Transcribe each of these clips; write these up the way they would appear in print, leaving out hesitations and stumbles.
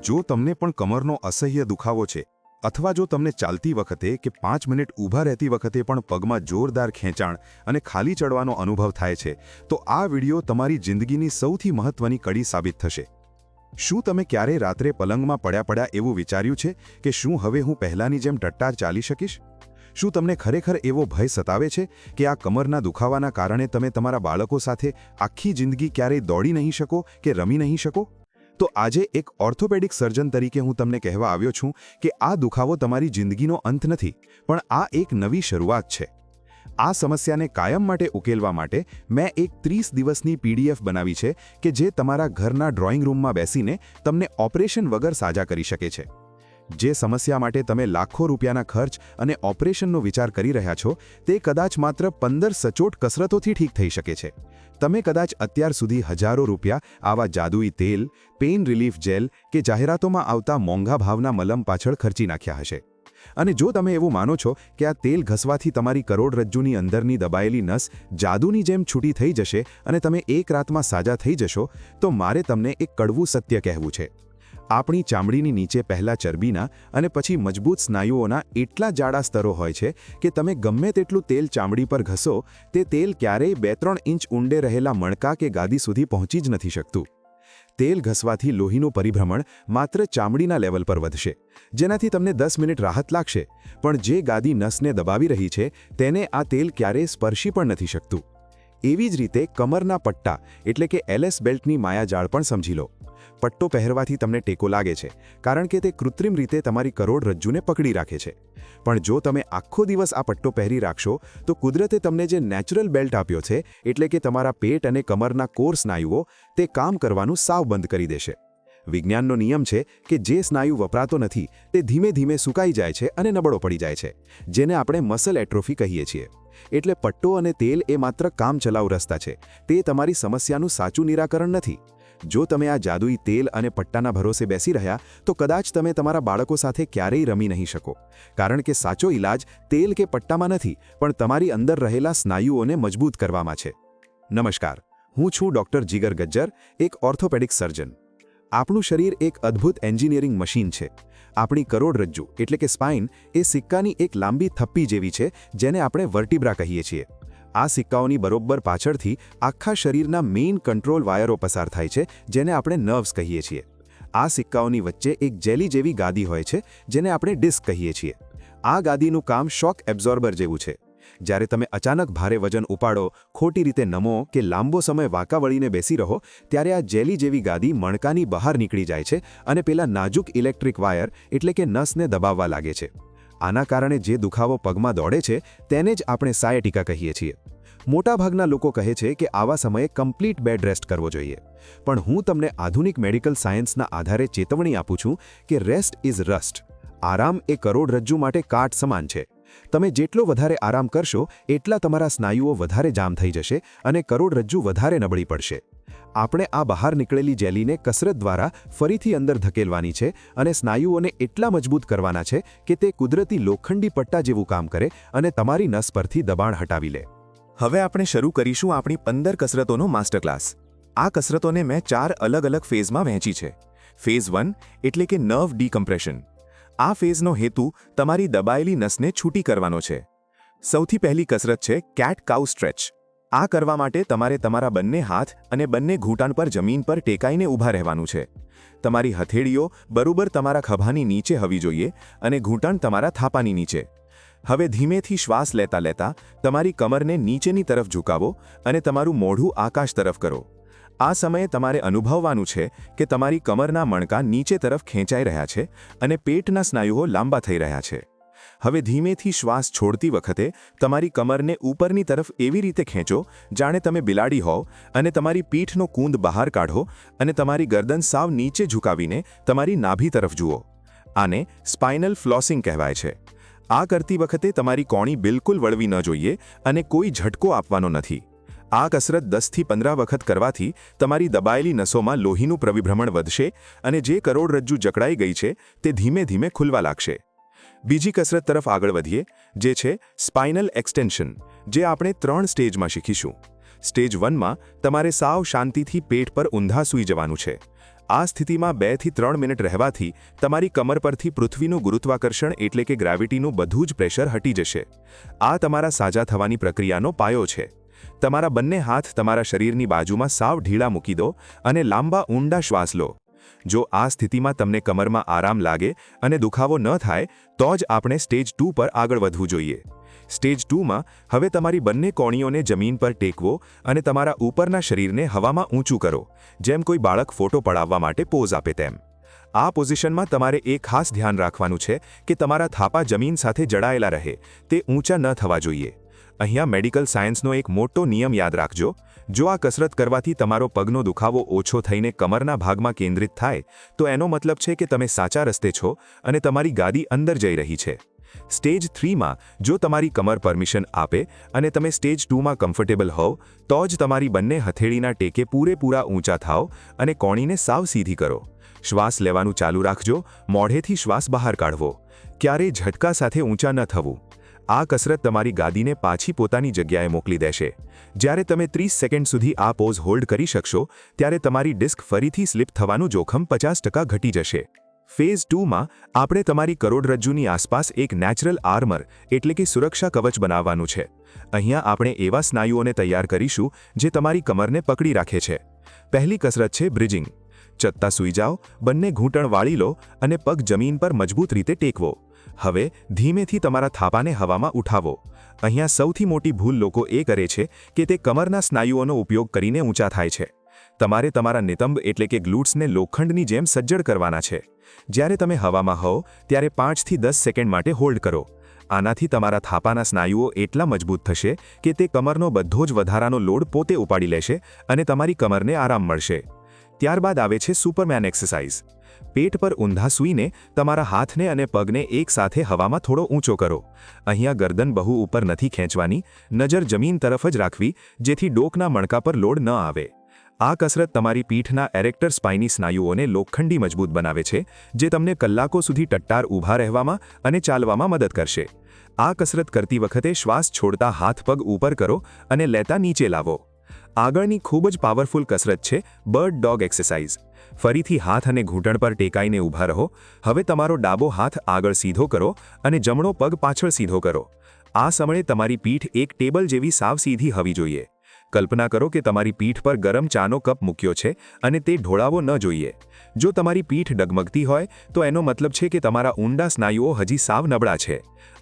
જો તમને પણ કમરનો અસહ્ય દુખાવો છે અથવા જો તમને ચાલતી વખતે કે 5 મિનિટ ઊભા રહેતી વખતે પણ પગમાં જોરદાર ખેંચાણ અને ખાલી ચડવાનો અનુભવ થાય છે તો આ વિડિયો તમારી જિંદગીની સૌથી મહત્વની કડી સાબિત થશે। શું તમે ક્યારેય રાત્રે પલંગમાં પડ્યા એવું વિચાર્યું છે કે શું હવે હું પહેલાની જેમ ટટ્ટાર ચાલી શકીશ? શું તમને ખરેખર એવો ભય સતાવે છે કે આ કમરના દુખાવાના કારણે તમે તમારા બાળકો સાથે આખી જિંદગી ક્યારેય દોડી નહીં શકો કે રમી નહીં શકો? તો આજે એક ઓર્થોપેડિક સર્જન તરીકે હું તમને કહેવા આવ્યો છું કે આ દુખાવો તમારી જિંદગીનો અંત નથી, પણ આ એક નવી શરૂઆત છે। આ સમસ્યાને કાયમ માટે ઉકેલવા માટે મેં એક 30 દિવસની પીડીએફ બનાવી છે કે જે તમારા ઘરના ડ્રોઈંગ રૂમમાં બેસીને તમને ઓપરેશન વગર સાજા કરી શકે છે। જે સમસ્યા માટે તમે લાખો રૂપિયાના ખર્ચ અને ઓપરેશનનો વિચાર કરી રહ્યા છો તે કદાચ માત્ર 15 સચોટ કસરતોથી ઠીક થઈ શકે છે। તમે કદાચ અત્યાર સુધી હજારો રૂપિયા આવા જાદુઈ તેલ, પેઇન રિલીફ જેલ કે જાહેરાતોમાં આવતા મોંઘા ભાવના મલમ પાછળ ખર્ચી નાખ્યા હશે। અને જો તમે એવું માનો છો કે આ તેલ ઘસવાથી તમારી કરોડરજ્જુની અંદરની દબાયેલી નસ જાદુની જેમ છૂટી થઈ જશે અને તમે એક રાતમાં સાજા થઈ જશો, તો મારે તમને એક કડવું સત્ય કહેવું છે। આપણી ચામડીની નીચે પહેલા ચરબીના અને પછી મજબૂત સ્નાયુઓના એટલા જાડા સ્તરો હોય છે કે તમે ગમે તેટલું તેલ ચામડી પર ઘસો તે તેલ ક્યારેય 2-3 ઇંચ ઊંડે રહેલા મણકા કે ગાદી સુધી પહોંચી જ નથી શકતું। તેલ ઘસવાથી લોહીનું પરિભ્રમણ માત્ર ચામડીના લેવલ પર વધશે, જેનાથી તમને 10 મિનિટ રાહત લાગશે, પણ જે ગાદી નસને દબાવી રહી છે તેને આ તેલ ક્યારેય સ્પર્શી પણ નથી શકતું। એવી જ રીતે કમરના પટ્ટા એટલે કે એલએસ બેલ્ટની માયાજાળ પણ સમજી લો। પટ્ટો પહેરવાથી તમને ટેકો લાગે છે કારણ કે તે કૃત્રિમ રીતે તમારી કરોડરજ્જુને પકડી રાખે છે, પણ જો તમે આખો દિવસ આ પટ્ટો પહેરી રાખશો તો કુદરતે તમને જે નેચરલ બેલ્ટ આપ્યો છે એટલે કે તમારા પેટ અને કમરના કોર સ્નાયુઓ તે કામ કરવાનું સાવ બંધ કરી દેશે। વિજ્ઞાનનો નિયમ છે કે જે સ્નાયુ વપરાતો નથી તે ધીમે ધીમે સુકાઈ જાય છે અને નબળો પડી જાય છે, જેને આપણે મસલ એટ્રોફી કહીએ છીએ। એટલે પટ્ટો અને તેલ એ માત્ર કામચલાઉ રસ્તા છે, તે તમારી સમસ્યાનું સાચું નિરાકરણ નથી। જો તમે આ જાદુઈ તેલ અને પટ્ટાના ભરોસે બેસી રહ્યા તો કદાચ તમે તમારા બાળકો સાથે ક્યારેય રમી નહીં શકો, કારણ કે સાચો ઈલાજ તેલ કે પટ્ટામાં નથી પણ તમારી અંદર રહેલા સ્નાયુઓને મજબૂત કરવામાં છે। નમસ્કાર, હું છું ડૉક્ટર જીગર ગજ્જર, એક ઓર્થોપેડિક સર્જન। આપણું શરીર એક અદ્ભુત એન્જિનિયરિંગ મશીન છે। આપણી કરોડરજ્જુ એટલે કે સ્પાઇન એ સિક્કાની એક લાંબી થપ્પી જેવી છે જેને આપણે વર્ટિબ્રા કહીએ છીએ। આ સિક્કાઓની બરોબર પાછળથી આખા શરીરના મેઇન કંટ્રોલ વાયરો પસાર થાય છે જેને આપણે નર્વ્સ કહીએ છીએ। આ સિક્કાઓની વચ્ચે એક જેલી જેવી ગાદી હોય છે જેને આપણે ડિસ્ક કહીએ છીએ। આ ગાદીનું કામ શોક એબ્ઝોર્બર જેવું છે। જ્યારે તમે અચાનક ભારે વજન ઉપાડો, ખોટી રીતે નમો કે લાંબો સમય વાંકા વળીને બેસી રહો ત્યારે આ જેલી જેવી ગાદી મણકાની બહાર નીકળી જાય છે અને પેલા નાજુક ઇલેક્ટ્રિક વાયર એટલે કે નસને દબાવવા લાગે છે। આના કારણે જે દુખાવો પગમાં દોડે છે તેને જ આપણે સાયટિકા કહીએ છીએ। મોટાભાગના લોકો કહે છે કે આવા સમયે કમ્પ્લીટ બેડ રેસ્ટ કરવો જોઈએ, પણ હું તમને આધુનિક મેડિકલ સાયન્સના આધારે ચેતવણી આપું છું કે રેસ્ટ ઇઝ રસ્ટ। આરામ એ કરોડરજ્જુ માટે કાટ સમાન છે। તમે જેટલો વધારે આરામ કરશો એટલા તમારા સ્નાયુઓ વધારે જામ થઈ જશે અને કરોડરજ્જુ વધારે નબળી પડશે। આપણે આ બહાર નીકળેલી જેલીને કસરત દ્વારા ફરીથી અંદર ધકેલવાની છે અને સ્નાયુઓને એટલા મજબૂત કરવાના છે કે તે કુદરતી લોખંડી પટ્ટા જેવું કામ કરે અને તમારી નસ પરથી દબાણ હટાવી લે। હવે આપણે શરૂ કરીશું આપણી 15 કસરતોનો માસ્ટર ક્લાસ। આ કસરતોને મેં 4 અલગ અલગ ફેઝમાં વહેંચી છે। ફેઝ 1 એટલે કે નર્વ ડીકમ્પ્રેશન। આ ફેઝનો હેતુ તમારી દબાયેલી નસને છૂટી કરવાનો છે। સૌથી પહેલી કસરત છે કેટ કાઉ સ્ટ્રેચ। આ કરવા માટે તમારે તમારા બંને હાથ અને બંને ઘૂંટણ પર જમીન પર ટેકાઈને ઊભા રહેવાનું છે। તમારી હથેળીઓ બરોબર તમારા ખભાની નીચે હોવી જોઈએ અને ઘૂંટણ તમારા થાપાની નીચે। હવે ધીમેથી શ્વાસ લેતા લેતા તમારી કમરને નીચેની તરફ ઝુકાવો અને તમારું મોઢું આકાશ તરફ કરો। આ સમયે તમારે અનુભવવાનું છે કે તમારી કમરના મણકા નીચે તરફ ખેંચાઈ રહ્યા છે અને પેટના સ્નાયુઓ લાંબા થઈ રહ્યા છે। હવે ધીમેથી શ્વાસ છોડતી વખતે તમારી કમરને ઉપરની તરફ એવી રીતે ખેંચો જાણે તમે બિલાડી હોવ અને તમારી પીઠનો કૂંદ બહાર કાઢો અને તમારી ગરદન સાવ નીચે ઝુકાવીને તમારી નાભી તરફ જુઓ। આને સ્પાઇનલ ફ્લોસિંગ કહેવાય છે। આ કરતી વખતે તમારી કોણી બિલકુલ વળવી ન જોઈએ અને કોઈ ઝટકો આપવાનો નથી। આ કસરત 10 થી 15 વખત કરવાથી તમારી દબાયેલી નસોમાં લોહીનું પરિભ્રમણ વધશે અને જે કરોડરજ્જુ જકડાઈ ગઈ છે તે ધીમે ધીમે ખુલવા લાગશે। બીજી કસરત તરફ આગળ વધીએ, જે છે સ્પાઇનલ એક્સટેન્શન, જે આપણે 3 સ્ટેજમાં શીખીશું। સ્ટેજ 1 માં તમારે સાવ શાંતિથી પેટ પર ઊંધા સૂઈ જવાનું છે। આ સ્થિતિમાં 2 થી 3 મિનિટ રહેવાથી તમારી કમર પરથી પૃથ્વીનું ગુરુત્વાકર્ષણ એટલે કે ગ્રેવિટીનું બધું જ પ્રેશર હટી જશે. આ તમારા સાજા થવાની પ્રક્રિયાનો પાયો છે. તમારા બંને હાથ તમારા શરીરની બાજુમાં સાવ ઢીલા મૂકી દો અને લાંબા ઊંડા શ્વાસ લો. જો આ સ્થિતિમાં તમને કમરમાં આરામ લાગે અને દુખાવો ન થાય તો જ આપણે સ્ટેજ 2 પર આગળ વધવું જોઈએ. સ્ટેજ 2માં હવે તમારી બંને કોણીઓને જમીન પર ટેકવો અને તમારા ઉપરના શરીરને હવામાં ઊંચું કરો, જેમ કોઈ બાળક ફોટો પડાવવા માટે પોઝ આપે તેમ. આ પોઝિશનમાં તમારે એક ખાસ ધ્યાન રાખવાનું છે કે તમારા થાપા જમીન સાથે જડાયેલા રહે, તે ઊંચા ન થવા જોઈએ. અહીંયા મેડિકલ સાયન્સનો એક મોટો નિયમ યાદ રાખજો. જો આ કસરત કરવાથી તમારો પગનો દુખાવો ઓછો થઈને કમરના ભાગમાં કેન્દ્રિત થાય તો એનો મતલબ છે કે તમે સાચા રસ્તે છો અને તમારી ગાદી અંદર જઈ રહી છે. સ્ટેજ 3માં જો તમારી કમર પરમિશન આપે અને તમે સ્ટેજ 2માં કમ્ફર્ટેબલ હોવ તો જ તમારી બંને હથેળીના ટેકે પૂરેપૂરા ઊંચા થાઓ અને કોણીને સાવ સીધી કરો. શ્વાસ લેવાનું ચાલુ રાખજો, મોઢેથી શ્વાસ બહાર કાઢવો. ક્યારેય ઝટકા સાથે ઊંચા ન થવું. આ કસરત તમારી ગાદીને પાછી પોતાની જગ્યાએ મોકલી દેશે. જ્યારે તમે 30 સેકન્ડ સુધી આ પોઝ હોલ્ડ કરી શકશો ત્યારે તમારી ડિસ્ક ફરીથી સ્લિપ થવાનું જોખમ 50% ઘટી જશે. ફેઝ 2માં આપણે તમારી કરોડરજ્જુની આસપાસ એક નેચરલ આર્મર એટલે કે સુરક્ષા કવચ બનાવવાનું છે. અહીંયા આપણે એવા સ્નાયુઓને તૈયાર કરીશું જે તમારી કમરને પકડી રાખે છે. પહેલી કસરત છે બ્રિજિંગ. ચત્તા સૂઈ જાઓ, બંને ઘૂંટણ વાળી લો અને પગ જમીન પર મજબૂત રીતે ટેકવો. હવે ધીમેથી તમારા થાપાને હવામાં ઉઠાવો. અહીંયા સૌથી મોટી ભૂલ લોકો એ કરે છે કે તે કમરના સ્નાયુઓનો ઉપયોગ કરીને ઊંચા થાય છે. તમારે તમારા નિતંબ એટલે કે ગ્લુટ્સને લોખંડની જેમ સજ્જડ કરવાના છે. જ્યારે તમે હવામાં હો ત્યારે 5 થી 10 સેકન્ડ માટે હોલ્ડ કરો. આનાથી તમારા થાપાના સ્નાયુઓ એટલા મજબૂત થશે કે તે કમરનો બધો જ વધારાનો લોડ પોતે ઉપાડી લેશે અને તમારી કમરને આરામ મળશે. ત્યારબાદ આવે છે સુપરમેન એક્સરસાઇઝ. પેટ પર ઊંધા સૂઈને તમારા હાથને અને પગને એકસાથે હવામાં થોડો ઊંચો કરો. અહીંયા ગરદન બહુ ઉપર નથી ખેંચવાની, નજર જમીન તરફ જ રાખવી જેથી ડોકના મણકા પર લોડ ન આવે. આ કસરત તમારી પીઠના એરેક્ટર સ્પાઇની સ્નાયુઓને લોખંડી મજબૂત બનાવે છે, જે તમને કલાકો સુધી ટટ્ટાર ઊભા રહેવામાં અને ચાલવામાં મદદ કરશે. આ કસરત કરતી વખતે શ્વાસ છોડતા હાથ પગ ઉપર કરો અને લેતા નીચે લાવો. આગળની ખૂબ જ પાવરફુલ કસરત છે બર્ડ ડોગ એક્સરસાઇઝ. ફરીથી હાથ અને ઘૂંટણ પર ટેકાઈને ઊભા રહો. હવે તમારો ડાબો હાથ આગળ સીધો કરો અને જમણો પગ પાછળ સીધો કરો. આ સમયે તમારી પીઠ એક ટેબલ જેવી સાવ સીધી હોવી જોઈએ. કલ્પના કરો કે તમારી પીઠ પર ગરમ ચાનો કપ મૂક્યો છે અને તે ઢોળાવો ન જોઈએ. જો તમારી પીઠ ડગમગતી હોય તો એનો મતલબ છે કે તમારા ઊંડા સ્નાયુઓ હજી સાવ નબળા છે.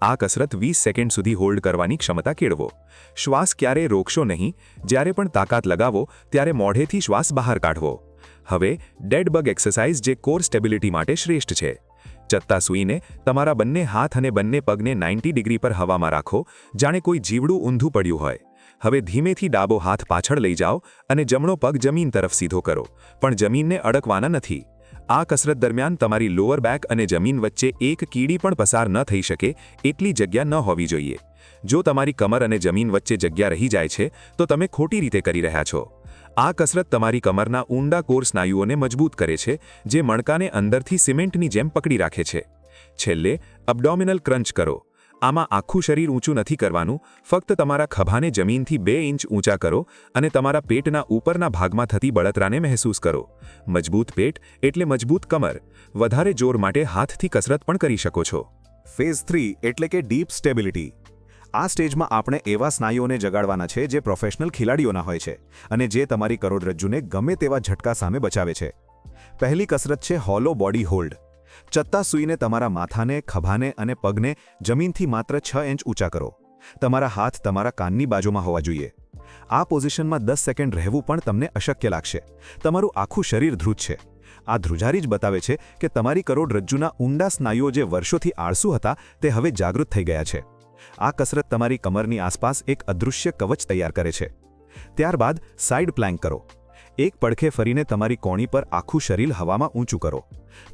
આ કસરત 20 સેકન્ડ સુધી હોલ્ડ કરવાની ક્ષમતા કેળવો. શ્વાસ ક્યારેય રોકશો નહીં. જ્યારે પણ તાકાત લગાવો ત્યારે મોઢેથી શ્વાસ બહાર કાઢવો. હવે ડેડ બગ એક્સરસાઇઝ જે કોર સ્ટેબિલિટી માટે શ્રેષ્ઠ છે. ચત્તા સૂઈને તમારા બંને હાથ અને બંને પગને 90 ડિગ્રી પર હવામાં રાખો, જાણે કોઈ જીવડું ઊંધું પડ્યું હોય. હવે ધીમેથી ડાબો હાથ પાછળ લઈ જાઓ અને જમણો પગ જમીન તરફ સીધો કરો, પણ જમીનને અડકવાના નથી. આ કસરત દરમિયાન તમારી લોઅર બેક અને જમીન વચ્ચે એક કીડી પણ પસાર ન થઈ શકે એટલી જગ્યા ન હોવી જોઈએ. જો તમારી કમર અને જમીન વચ્ચે જગ્યા રહી જાય છે તો તમે ખોટી રીતે કરી રહ્યા છો. આ કસરત તમારી કમરના ઊંડા કોર સ્નાયુઓને મજબૂત કરે છે, જે મણકાને અંદરથી સિમેન્ટની જેમ પકડી રાખે છે. છેલ્લે અબડોમિનલ ક્રંચ કરો. આમાં આખું શરીર ઊંચું નથી કરવાનું, ફક્ત તમારા ખભાને જમીનથી 2 ઇંચ ઊંચા કરો અને તમારા પેટના ઉપરના ભાગમાં થતી બળતરાને મહેસૂસ કરો. મજબૂત પેટ એટલે મજબૂત કમર. વધારે જોર માટે હાથથી કસરત પણ કરી શકો છો. ફેઝ 3 એટલે કે ડીપ સ્ટેબિલિટી. આ સ્ટેજમાં આપણે એવા સ્નાયુઓને જગાડવાના છે જે પ્રોફેશનલ ખેલાડીઓના હોય છે અને જે તમારી કરોડરજ્જુને ગમે તેવા ઝટકા સામે બચાવે છે. પહેલી કસરત છે હોલો બોડી હોલ્ડ. ચત્તા સૂઈને તમારા માથાને, ખભાને અને પગને જમીનથી માત્ર 6 ઇંચ ઊંચા કરો. તમારા હાથ તમારા કાનની બાજુમાં હોવા જોઈએ. આ પોઝિશનમાં 10 સેકન્ડ રહેવું પણ તમને અશક્ય લાગશે. તમારું આખું શરીર ધ્રુજ છે. આ ધ્રુજારી જ બતાવે છે કે તમારી કરોડરજ્જુના ઊંડા સ્નાયુઓ જે વર્ષોથી આળસુ હતા તે હવે જાગૃત થઈ ગયા છે. આ કસરત તમારી કમરની આસપાસ એક અદૃશ્ય કવચ તૈયાર કરે છે. ત્યારબાદ સાઇડ પ્લેન્ક કરો. એક પડખે ફરીને તમારી કોણી પર આખું શરીર હવામાં ઊંચું કરો.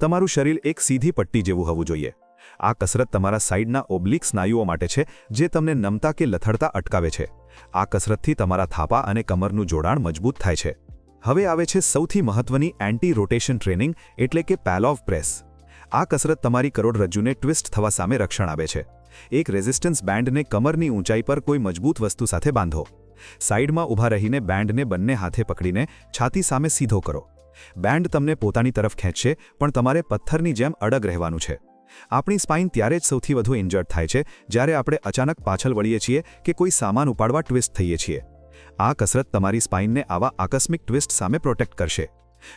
તમારું શરીર એક સીધી પટ્ટી જેવું હોવું જોઈએ. આ કસરત તમારા સાઇડના ઓબ્લિક સ્નાયુઓ માટે છે જે તમને નમતા કે લથડતા અટકાવે છે. આ કસરતથી તમારા થાપા અને કમરનું જોડાણ મજબૂત થાય છે. હવે આવે છે સૌથી મહત્વની એન્ટી રોટેશન ટ્રેનિંગ એટલે કે પેલોવ પ્રેસ. આ કસરત તમારી કરોડરજ્જુને ટ્વિસ્ટ થવા સામે રક્ષણ આપે છે. એક રેઝિસ્ટન્સ બેન્ડને કમરની ઊંચાઈ પર કોઈ મજબૂત વસ્તુ સાથે બાંધો. સાઇડમાં ઊભા રહીને બેન્ડને બંને હાથે પકડીને છાતી સામે સીધો કરો. બેન્ડ તમને પોતાની તરફ ખેંચશે, પણ તમારે પથ્થરની જેમ અડગ રહેવાનું છે. આપણી સ્પાઇન ત્યારે જ સૌથી વધુ ઇન્જર્ડ થાય છે જ્યારે આપણે અચાનક પાછળ વળીએ છીએ કે કોઈ સામાન ઉપાડવા ટ્વિસ્ટ થઈએ છીએ. આ કસરત તમારી સ્પાઇનને આવા આકસ્મિક ટ્વિસ્ટ સામે પ્રોટેક્ટ કરશે.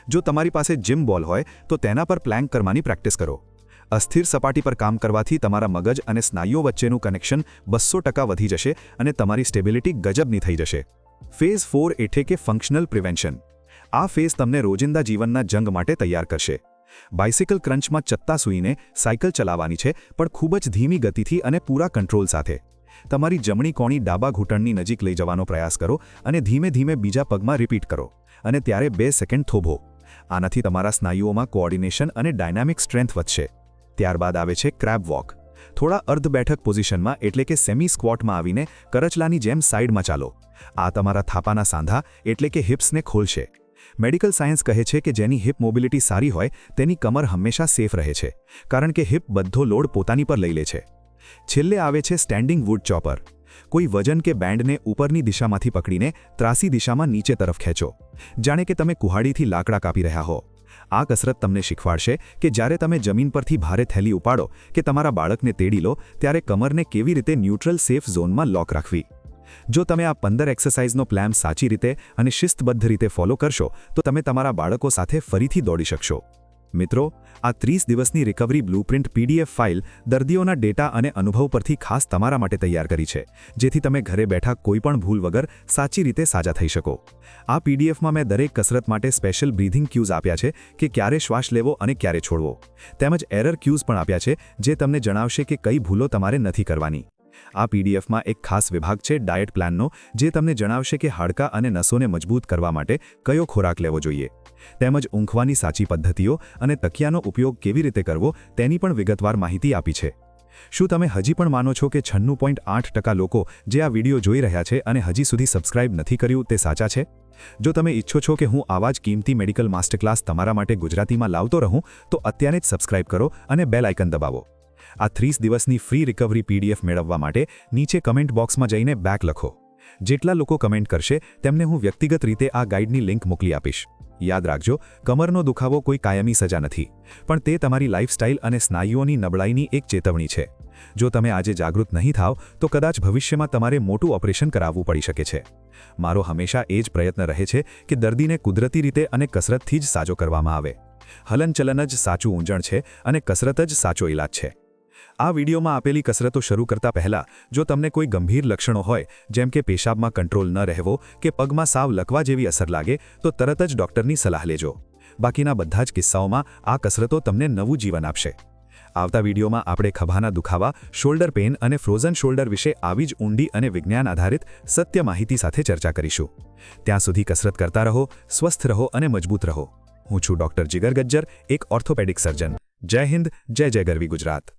જો તમારી પાસે જિમ બોલ હોય તો તેના પર પ્લેન્ક કરવાની પ્રેક્ટિસ કરો. અસ્થિર સપાટી પર કામ કરવાથી તમારા મગજ અને સ્નાયુઓ વચ્ચેનું કનેક્શન 200% વધી જશે અને તમારી સ્ટેબિલિટી ગજબની થઈ જશે. ફેઝ 4 એટલે કે ફંક્શનલ પ્રિવેન્શન. આ ફેઝ તમને રોજિંદા જીવનના જંગ માટે તૈયાર કરશે. બાઇસિકલ ક્રંચમાં ચત્તા સૂઈને સાયકલ ચલાવવાની છે, પણ ખૂબ જ ધીમી ગતિથી અને પૂરા કંટ્રોલ સાથે. તમારી જમણી કોણી ડાબા ઘૂંટણની નજીક લઈ જવાનો પ્રયાસ કરો અને ધીમે ધીમે બીજા પગમાં રિપીટ કરો અને ત્યારે 2 સેકન્ડ થોભો. આનાથી તમારા સ્નાયુઓમાં કોઓર્ડિનેશન અને ડાયનામિક સ્ટ્રેન્થ વધશે. ત્યારબાદ આવે છે ક્રેબ વોક. થોડા અર્ધ બેઠક પોઝિશનમાં એટલે કે સેમી સ્ક્વોટમાં આવીને કરચલાની જેમ સાઇડમાં ચાલો. આ તમારા થાપાના સાંધા એટલે કે હિપ્સને ખોલશે. મેડિકલ સાયન્સ કહે છે કે જેની હિપ મોબિલિટી સારી હોય તેની કમર હંમેશા સેફ રહે છે, કારણ કે હિપ બધો લોડ પોતાની પર લઈ લે છે. છેલ્લે આવે છે સ્ટેન્ડિંગ વુડ ચોપર. કોઈ વજન કે બેન્ડને ઉપરની દિશામાંથી પકડીને ત્રાસી દિશામાં નીચે તરફ ખેંચો, જાણે કે તમે કુહાડીથી લાકડા કાપી રહ્યા હો. આ કસરત તમને શીખવાડશે કે જ્યારે તમે જમીન પરથી ભારે થેલી ઉપાડો કે તમારા બાળકને તેડી લો ત્યારે કમરને કેવી રીતે ન્યુટ્રલ સેફ ઝોનમાં લોક રાખવી. જો તમે આ 15 એક્સરસાઇઝનો પ્લાન સાચી રીતે અને શિસ્તબદ્ધ રીતે ફોલો કરશો તો તમે તમારા બાળકો સાથે ફરીથી દોડી શકશો. મિત્રો, આ 30 દિવસની રિકવરી બ્લુપ્રિન્ટ PDF ફાઇલ દર્દીઓના ડેટા અને અનુભવ પરથી ખાસ તમારા માટે તૈયાર કરી છે, જેથી તમે ઘરે બેઠા કોઈપણ ભૂલ વગર સાચી રીતે સાજા થઈ શકો. આ PDFમાં મેં દરેક કસરત માટે સ્પેશિયલ બ્રીથિંગ ક્યુઝ આપ્યા છે કે ક્યારે શ્વાસ લેવો અને ક્યારે છોડવો. તેમજ એરર ક્યુઝ પણ આપ્યા છે જે તમને જણાવશે કે કઈ ભૂલો તમારે નથી કરવાની. આ PDFમાં એક ખાસ વિભાગ છે ડાયટ પ્લાનનો, જે તમને જણાવશે કે હાડકાં અને નસોને મજબૂત કરવા માટે કયો ખોરાક લેવો જોઈએ. તેમજ ઊંઘવાની સાચી પદ્ધતિઓ અને તકિયાનો ઉપયોગ કેવી રીતે કરવો તેની પણ વિગતવાર માહિતી આપી છે. શું તમે હજી પણ માનો છો કે 96.8% લોકો જે આ વિડીયો જોઈ રહ્યા છે અને હજી સુધી સબસ્ક્રાઇબ નથી કર્યું તે સાચા છે? જો તમે ઈચ્છો છો કે હું આવા જ કિંમતી મેડિકલ માસ્ટર ક્લાસ તમારા માટે ગુજરાતીમાં લાવતો રહું તો અત્યારે જ સબસ્ક્રાઇબ કરો અને બેલ આઇકન દબાવો. આ 30 દિવસની ફ્રી રિકવરી PDF મેળવવા માટે નીચે કમેન્ટ બોક્સમાં જઈને બેક લખો. જેટલા લોકો કમેન્ટ કરશે તેમને હું વ્યક્તિગત રીતે આ ગાઈડની લિંક મોકલી આપીશ. યાદ રાખજો, કમરનો દુખાવો કોઈ કાયમી સજા નથી, પણ તે તમારી લાઇફસ્ટાઇલ અને સ્નાયુઓની નબળાઈની એક ચેતવણી છે. જો તમે આજે જાગૃત નહીં થાવ તો કદાચ ભવિષ્યમાં તમારે મોટું ઓપરેશન કરાવવું પડી શકે છે. મારો હંમેશા એ જ પ્રયત્ન રહે છે કે દર્દીને કુદરતી રીતે અને કસરતથી જ સાજો કરવામાં આવે. હલનચલન જ સાચું ઊંજણ છે અને કસરત જ સાચો ઇલાજ છે. આ વિડીયોમાં આપેલી કસરતો શરૂ કરતા પહેલા જો તમને કોઈ ગંભીર લક્ષણો હોય, જેમ કે પેશાબમાં કંટ્રોલ ન રહેવો કે પગમાં સાવ લકવા જેવી અસર લાગે, તો તરત જ ડૉક્ટરની સલાહ લેજો. બાકીના બધા જ કિસ્સાઓમાં આ કસરતો તમને નવું જીવન આપશે. આવતા વિડીયોમાં આપણે ખભાના દુખાવા, શોલ્ડર પેઇન અને ફ્રોઝન શોલ્ડર વિશે આવી જ ઊંડી અને વિજ્ઞાન આધારિત સત્ય માહિતી સાથે ચર્ચા કરીશું. ત્યાં સુધી કસરત કરતા રહો, સ્વસ્થ રહો અને મજબૂત રહો. હું છું ડૉક્ટર જીગર ગજ્જર, એક ઓર્થોપેડિક સર્જન. જય હિન્દ, જય જય ગરવી ગુજરાત.